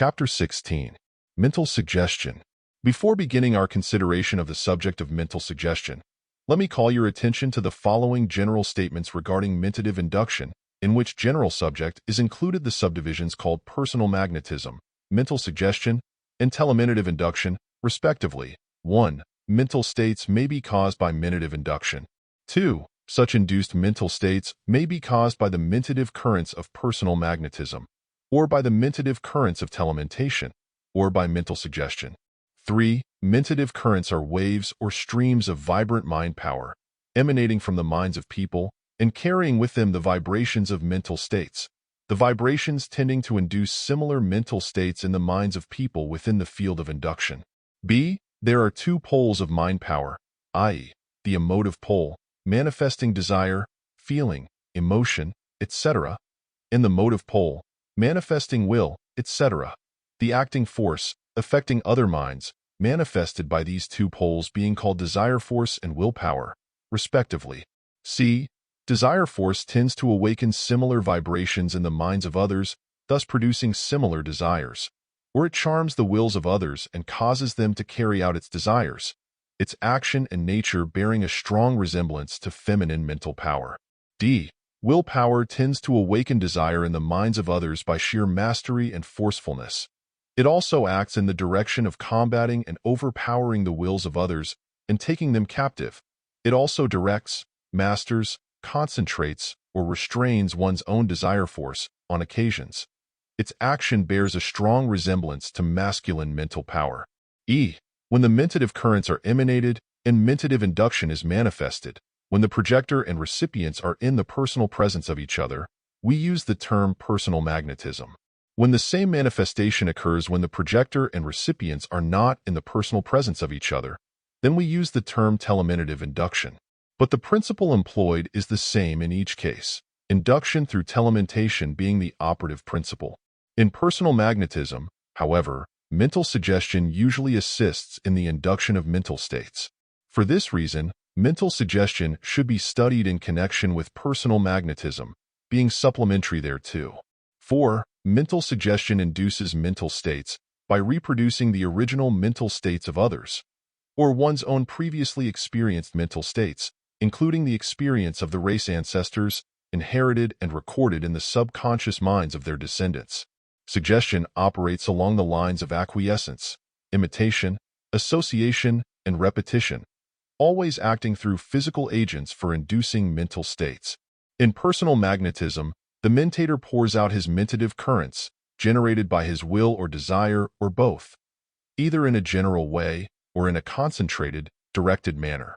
Chapter 16. Mental Suggestion. Before beginning our consideration of the subject of mental suggestion, let me call your attention to the following general statements regarding mentative induction, in which general subject is included the subdivisions called personal magnetism, mental suggestion, and telementative induction, respectively. 1. Mental states may be caused by mentative induction. 2. Such induced mental states may be caused by the mentative currents of personal magnetism, or by the mentative currents of telementation, or by mental suggestion. 3. Mentative currents are waves or streams of vibrant mind power, emanating from the minds of people and carrying with them the vibrations of mental states, the vibrations tending to induce similar mental states in the minds of people within the field of induction. B. There are two poles of mind power, i.e., the emotive pole, manifesting desire, feeling, emotion, etc., and the motive pole, manifesting will, etc., the acting force, affecting other minds, manifested by these two poles being called desire force and willpower, respectively. C. Desire force tends to awaken similar vibrations in the minds of others, thus producing similar desires, or it charms the wills of others and causes them to carry out its desires, its action and nature bearing a strong resemblance to feminine mental power. D. Willpower tends to awaken desire in the minds of others by sheer mastery and forcefulness. It also acts in the direction of combating and overpowering the wills of others and taking them captive. It also directs, masters, concentrates, or restrains one's own desire force on occasions. Its action bears a strong resemblance to masculine mental power. E. When the mentative currents are emanated and mentative induction is manifested, when the projector and recipients are in the personal presence of each other, we use the term personal magnetism. When the same manifestation occurs when the projector and recipients are not in the personal presence of each other, then we use the term telementative induction. But the principle employed is the same in each case, induction through telementation being the operative principle. In personal magnetism, however, mental suggestion usually assists in the induction of mental states. For this reason, mental suggestion should be studied in connection with personal magnetism, being supplementary thereto. 4. Mental suggestion induces mental states by reproducing the original mental states of others, or one's own previously experienced mental states, including the experience of the race ancestors, inherited and recorded in the subconscious minds of their descendants. Suggestion operates along the lines of acquiescence, imitation, association, and repetition, always acting through physical agents for inducing mental states. In personal magnetism, the mentator pours out his mentative currents, generated by his will or desire, or both, either in a general way or in a concentrated, directed manner.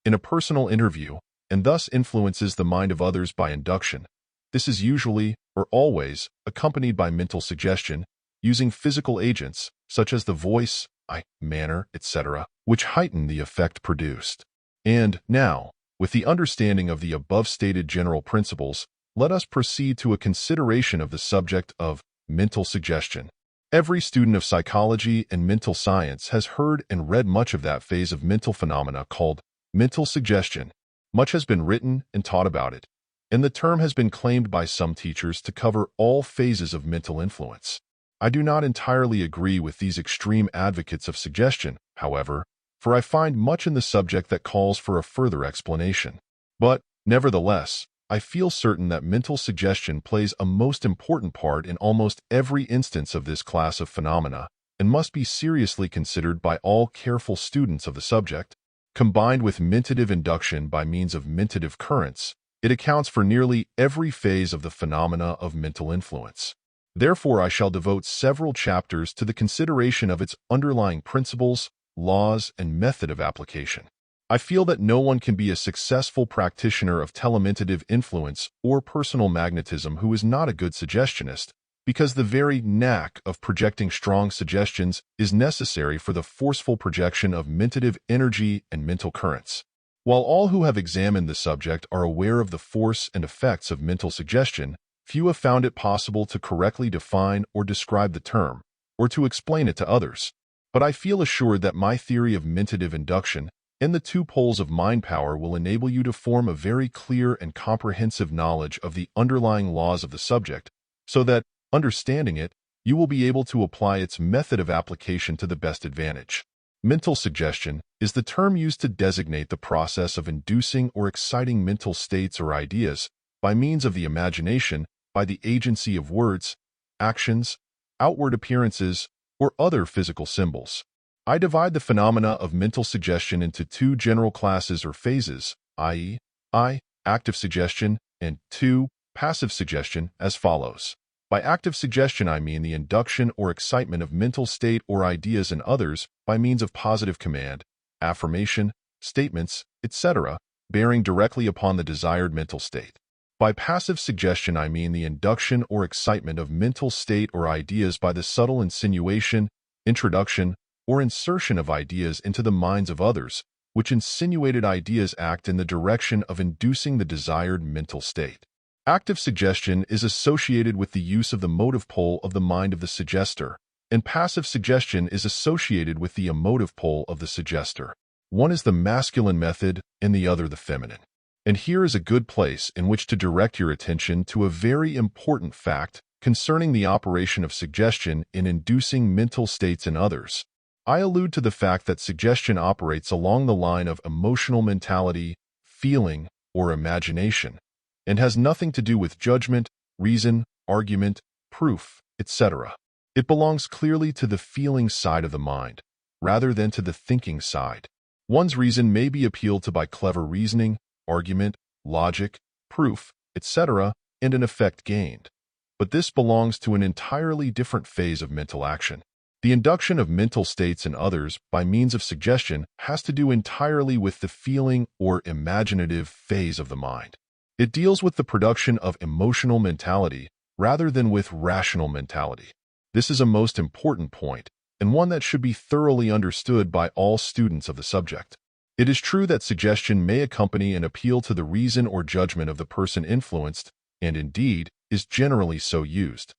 In a personal interview, and thus influences the mind of others by induction. This is usually, or always, accompanied by mental suggestion, using physical agents, such as the voice, eye, manner, etc., which heighten the effect produced. And now, with the understanding of the above-stated general principles, let us proceed to a consideration of the subject of mental suggestion. Every student of psychology and mental science has heard and read much of that phase of mental phenomena called mental suggestion. Much has been written and taught about it, and the term has been claimed by some teachers to cover all phases of mental influence. I do not entirely agree with these extreme advocates of suggestion, however, for I find much in the subject that calls for a further explanation. But, nevertheless, I feel certain that mental suggestion plays a most important part in almost every instance of this class of phenomena and must be seriously considered by all careful students of the subject. Combined with mentative induction by means of mentative currents, it accounts for nearly every phase of the phenomena of mental influence. Therefore, I shall devote several chapters to the consideration of its underlying principles, laws, and method of application. I feel that no one can be a successful practitioner of telementative influence or personal magnetism who is not a good suggestionist, because the very knack of projecting strong suggestions is necessary for the forceful projection of mentative energy and mental currents. While all who have examined the subject are aware of the force and effects of mental suggestion, few have found it possible to correctly define or describe the term, or to explain it to others. But I feel assured that my theory of mentative induction and the two poles of mind power will enable you to form a very clear and comprehensive knowledge of the underlying laws of the subject, so that, understanding it, you will be able to apply its method of application to the best advantage. Mental suggestion is the term used to designate the process of inducing or exciting mental states or ideas by means of the imagination by the agency of words, actions, outward appearances, or other physical symbols. I divide the phenomena of mental suggestion into two general classes or phases, i.e., I, active suggestion, and 2, passive suggestion, as follows. By active suggestion, I mean the induction or excitement of mental state or ideas in others by means of positive command, affirmation, statements, etc., bearing directly upon the desired mental state. By passive suggestion, I mean the induction or excitement of mental state or ideas by the subtle insinuation, introduction, or insertion of ideas into the minds of others, which insinuated ideas act in the direction of inducing the desired mental state. Active suggestion is associated with the use of the motive pole of the mind of the suggester, and passive suggestion is associated with the emotive pole of the suggester. One is the masculine method and the other the feminine. And here is a good place in which to direct your attention to a very important fact concerning the operation of suggestion in inducing mental states in others. I allude to the fact that suggestion operates along the line of emotional mentality, feeling, or imagination, and has nothing to do with judgment, reason, argument, proof, etc. It belongs clearly to the feeling side of the mind, rather than to the thinking side. One's reason may be appealed to by clever reasoning, argument, logic, proof, etc., and an effect gained. But this belongs to an entirely different phase of mental action. The induction of mental states in others by means of suggestion has to do entirely with the feeling or imaginative phase of the mind. It deals with the production of emotional mentality rather than with rational mentality. This is a most important point, and one that should be thoroughly understood by all students of the subject. It is true that suggestion may accompany an appeal to the reason or judgment of the person influenced, and indeed is generally so used.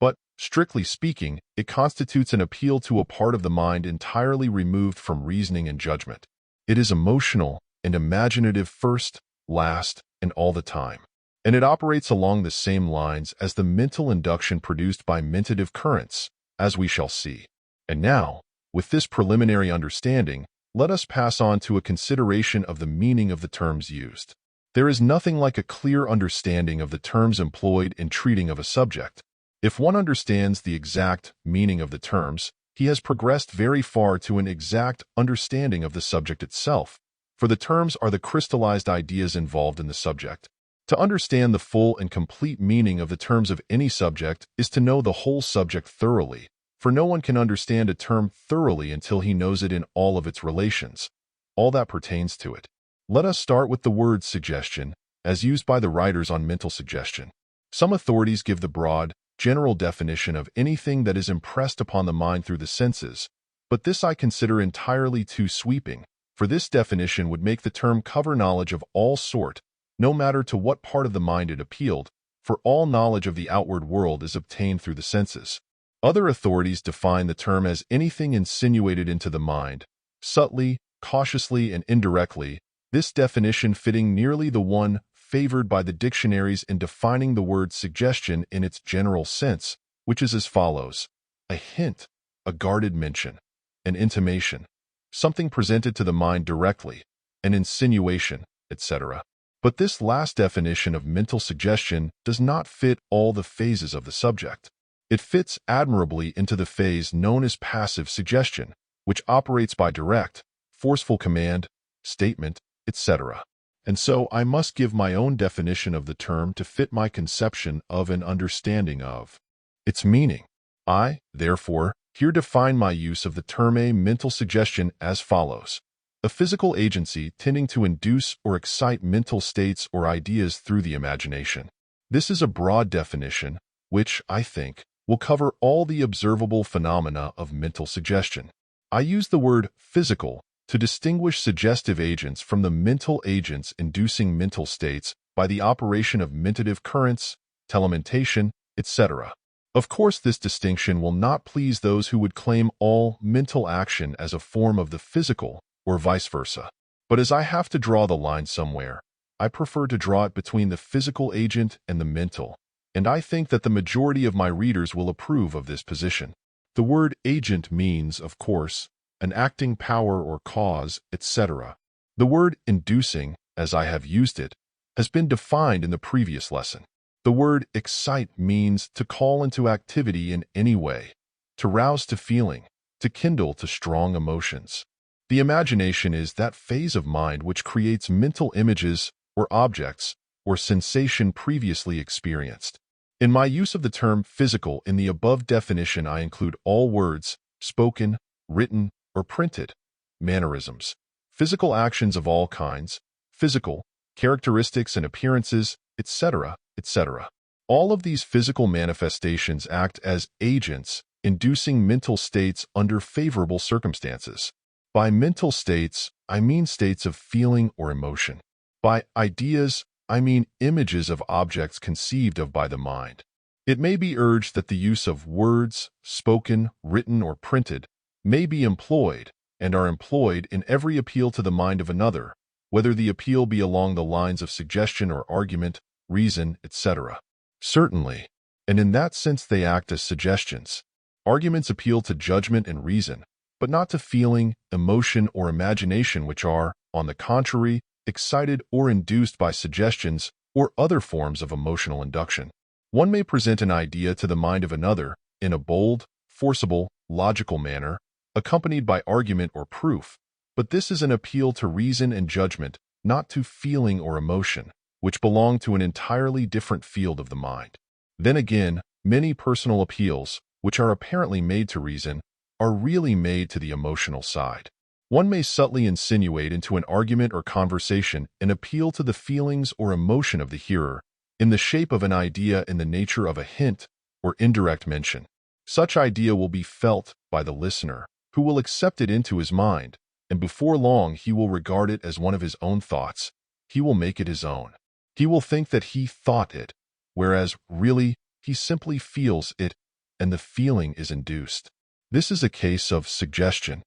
But, strictly speaking, it constitutes an appeal to a part of the mind entirely removed from reasoning and judgment. It is emotional and imaginative first, last, and all the time. And it operates along the same lines as the mental induction produced by mentative currents, as we shall see. And now, with this preliminary understanding, let us pass on to a consideration of the meaning of the terms used. There is nothing like a clear understanding of the terms employed in treating of a subject. If one understands the exact meaning of the terms, he has progressed very far to an exact understanding of the subject itself, for the terms are the crystallized ideas involved in the subject. To understand the full and complete meaning of the terms of any subject is to know the whole subject thoroughly, for no one can understand a term thoroughly until he knows it in all of its relations, all that pertains to it. Let us start with the word suggestion, as used by the writers on mental suggestion. Some authorities give the broad, general definition of anything that is impressed upon the mind through the senses, but this I consider entirely too sweeping, for this definition would make the term cover knowledge of all sort, no matter to what part of the mind it appealed, for all knowledge of the outward world is obtained through the senses. Other authorities define the term as anything insinuated into the mind, subtly, cautiously, and indirectly, this definition fitting nearly the one favored by the dictionaries in defining the word suggestion in its general sense, which is as follows: a hint, a guarded mention, an intimation, something presented to the mind directly, an insinuation, etc. But this last definition of mental suggestion does not fit all the phases of the subject. It fits admirably into the phase known as passive suggestion, which operates by direct, forceful command, statement, etc. And so I must give my own definition of the term to fit my conception of and understanding of its meaning. I, therefore, here define my use of the term mental suggestion as follows: a physical agency tending to induce or excite mental states or ideas through the imagination. This is a broad definition, which, I think, will cover all the observable phenomena of mental suggestion. I use the word physical to distinguish suggestive agents from the mental agents inducing mental states by the operation of mentative currents, telementation, etc. Of course, this distinction will not please those who would claim all mental action as a form of the physical, or vice versa. But as I have to draw the line somewhere, I prefer to draw it between the physical agent and the mental, and I think that the majority of my readers will approve of this position. The word agent means, of course, an acting power or cause, etc. The word inducing, as I have used it, has been defined in the previous lesson. The word excite means to call into activity in any way, to rouse to feeling, to kindle to strong emotions. The imagination is that phase of mind which creates mental images or objects or sensation previously experienced. In my use of the term physical in the above definition, I include all words, spoken, written, or printed, mannerisms, physical actions of all kinds, physical, characteristics and appearances, etc., etc. All of these physical manifestations act as agents, inducing mental states under favorable circumstances. By mental states, I mean states of feeling or emotion. By ideas, I mean images of objects conceived of by the mind. It may be urged that the use of words, spoken, written, or printed, may be employed, and are employed in every appeal to the mind of another, whether the appeal be along the lines of suggestion or argument, reason, etc. Certainly, and in that sense they act as suggestions. Arguments appeal to judgment and reason, but not to feeling, emotion, or imagination, which are, on the contrary, excited or induced by suggestions or other forms of emotional induction. One may present an idea to the mind of another in a bold, forcible, logical manner, accompanied by argument or proof, but this is an appeal to reason and judgment, not to feeling or emotion, which belong to an entirely different field of the mind. Then again, many personal appeals, which are apparently made to reason, are really made to the emotional side. One may subtly insinuate into an argument or conversation an appeal to the feelings or emotion of the hearer in the shape of an idea in the nature of a hint or indirect mention. Such idea will be felt by the listener, who will accept it into his mind, and before long he will regard it as one of his own thoughts. He will make it his own. He will think that he thought it, whereas really he simply feels it, and the feeling is induced. This is a case of suggestion.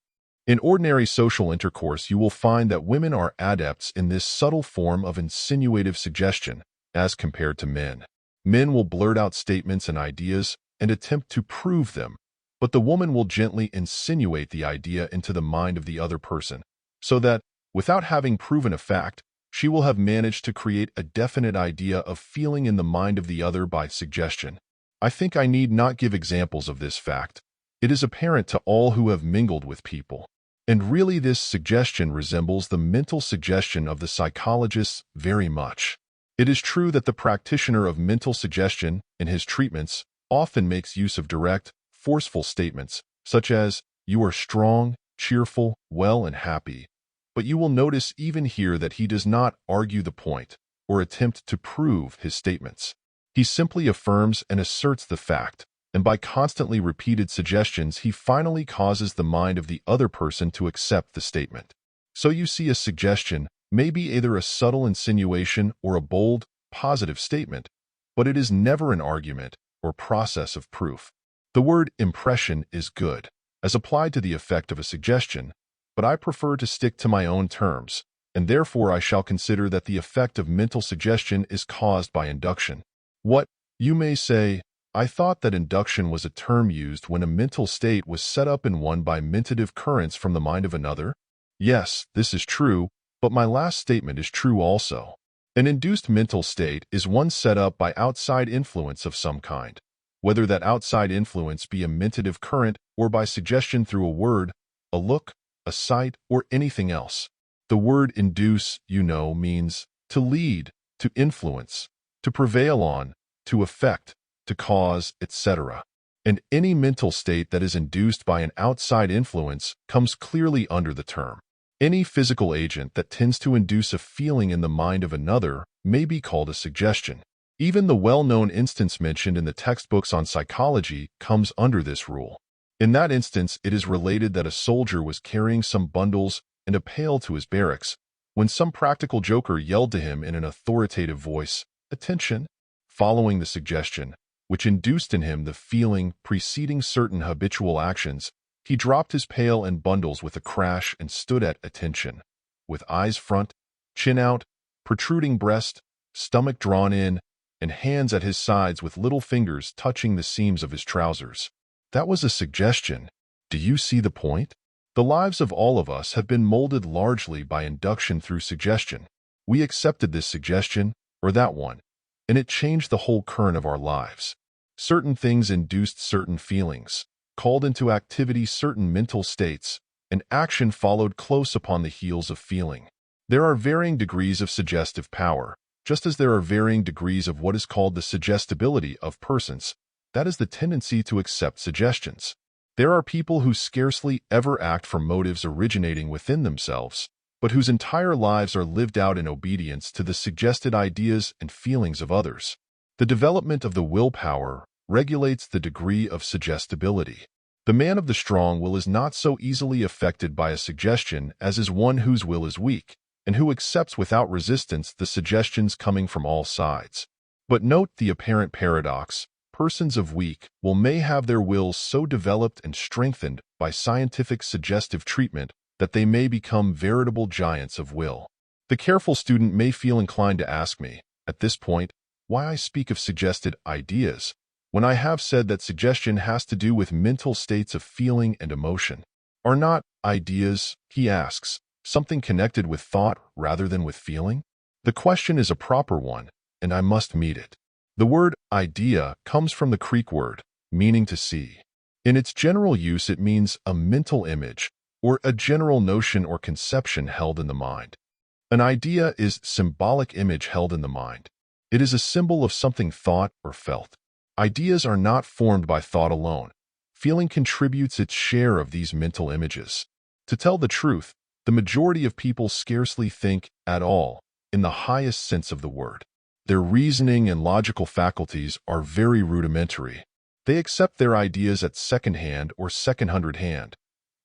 In ordinary social intercourse, you will find that women are adepts in this subtle form of insinuative suggestion as compared to men. Men will blurt out statements and ideas and attempt to prove them, but the woman will gently insinuate the idea into the mind of the other person, so that, without having proven a fact, she will have managed to create a definite idea of feeling in the mind of the other by suggestion. I think I need not give examples of this fact. It is apparent to all who have mingled with people. And really this suggestion resembles the mental suggestion of the psychologists very much. It is true that the practitioner of mental suggestion, in his treatments, often makes use of direct, forceful statements, such as, "You are strong, cheerful, well and happy." But you will notice even here that he does not argue the point or attempt to prove his statements. He simply affirms and asserts the fact, and by constantly repeated suggestions, he finally causes the mind of the other person to accept the statement. So you see, a suggestion may be either a subtle insinuation or a bold, positive statement, but it is never an argument or process of proof. The word impression is good, as applied to the effect of a suggestion, but I prefer to stick to my own terms, and therefore I shall consider that the effect of mental suggestion is caused by induction. What, you may say, I thought that induction was a term used when a mental state was set up in one by mentative currents from the mind of another? Yes, this is true, but my last statement is true also. An induced mental state is one set up by outside influence of some kind, whether that outside influence be a mentative current or by suggestion through a word, a look, a sight, or anything else. The word induce, you know, means to lead, to influence, to prevail on, to affect, to cause, etc. And any mental state that is induced by an outside influence comes clearly under the term. Any physical agent that tends to induce a feeling in the mind of another may be called a suggestion. Even the well-known instance mentioned in the textbooks on psychology comes under this rule. In that instance, it is related that a soldier was carrying some bundles and a pail to his barracks when some practical joker yelled to him in an authoritative voice, "Attention!" Following the suggestion, which induced in him the feeling preceding certain habitual actions, he dropped his pail and bundles with a crash and stood at attention, with eyes front, chin out, protruding breast, stomach drawn in, and hands at his sides with little fingers touching the seams of his trousers. That was a suggestion. Do you see the point? The lives of all of us have been molded largely by induction through suggestion. We accepted this suggestion, or that one, and it changed the whole current of our lives. Certain things induced certain feelings, called into activity certain mental states, and action followed close upon the heels of feeling. There are varying degrees of suggestive power, just as there are varying degrees of what is called the suggestibility of persons. That is the tendency to accept suggestions. There are people who scarcely ever act from motives originating within themselves, but whose entire lives are lived out in obedience to the suggested ideas and feelings of others. The development of the willpower regulates the degree of suggestibility. The man of the strong will is not so easily affected by a suggestion as is one whose will is weak, and who accepts without resistance the suggestions coming from all sides. But note the apparent paradox. Persons of weak will may have their wills so developed and strengthened by scientific suggestive treatment that they may become veritable giants of will. The careful student may feel inclined to ask me, at this point, why I speak of suggested ideas, when I have said that suggestion has to do with mental states of feeling and emotion. Are not ideas, he asks, something connected with thought rather than with feeling? The question is a proper one, and I must meet it. The word idea comes from the Greek word, meaning to see. In its general use, it means a mental image, or a general notion or conception held in the mind. An idea is symbolic image held in the mind. It is a symbol of something thought or felt. Ideas are not formed by thought alone. Feeling contributes its share of these mental images. To tell the truth, the majority of people scarcely think at all, in the highest sense of the word. Their reasoning and logical faculties are very rudimentary. They accept their ideas at second-hand or second-hundred hand.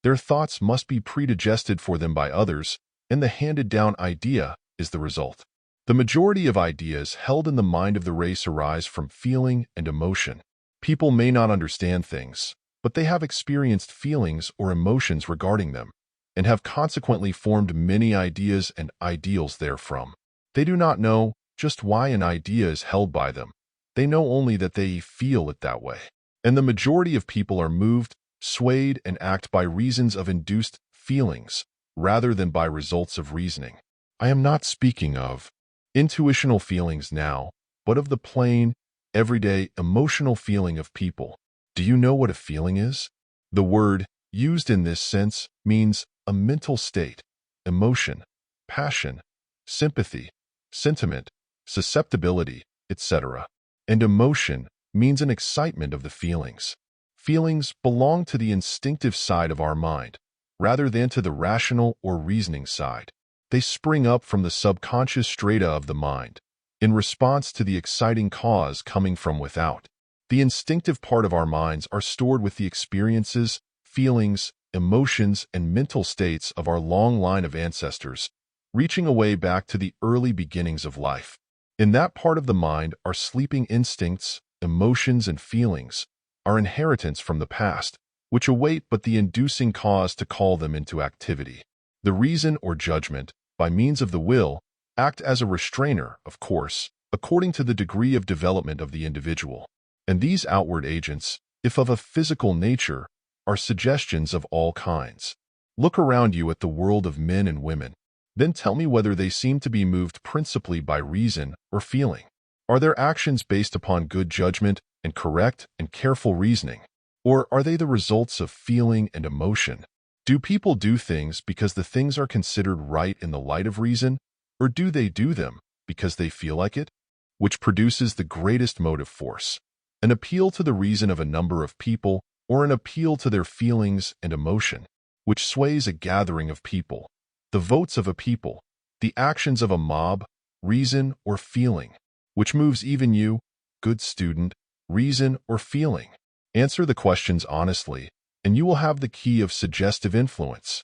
Their thoughts must be predigested for them by others, and the handed-down idea is the result. The majority of ideas held in the mind of the race arise from feeling and emotion. People may not understand things, but they have experienced feelings or emotions regarding them, and have consequently formed many ideas and ideals therefrom. They do not know just why an idea is held by them. They know only that they feel it that way. And the majority of people are moved, swayed, and act by reasons of induced feelings, rather than by results of reasoning. I am not speaking of intuitional feelings now, but of the plain, everyday, emotional feeling of people. Do you know what a feeling is? The word, used in this sense, means a mental state, emotion, passion, sympathy, sentiment, susceptibility, etc. And emotion means an excitement of the feelings. Feelings belong to the instinctive side of our mind, rather than to the rational or reasoning side. They spring up from the subconscious strata of the mind, in response to the exciting cause coming from without. The instinctive part of our minds are stored with the experiences, feelings, emotions, and mental states of our long line of ancestors, reaching away back to the early beginnings of life. In that part of the mind are sleeping instincts, emotions, and feelings, our inheritance from the past, which await but the inducing cause to call them into activity. The reason or judgment, by means of the will, act as a restrainer, of course, according to the degree of development of the individual. And these outward agents, if of a physical nature, are suggestions of all kinds. Look around you at the world of men and women. Then tell me whether they seem to be moved principally by reason or feeling. Are their actions based upon good judgment and correct and careful reasoning? Or are they the results of feeling and emotion? Do people do things because the things are considered right in the light of reason, or do they do them because they feel like it? Which produces the greatest motive force? An appeal to the reason of a number of people, or an appeal to their feelings and emotion, which sways a gathering of people? The votes of a people, the actions of a mob, reason or feeling, which moves even you, good student, reason or feeling? Answer the questions honestly, and you will have the key of suggestive influence.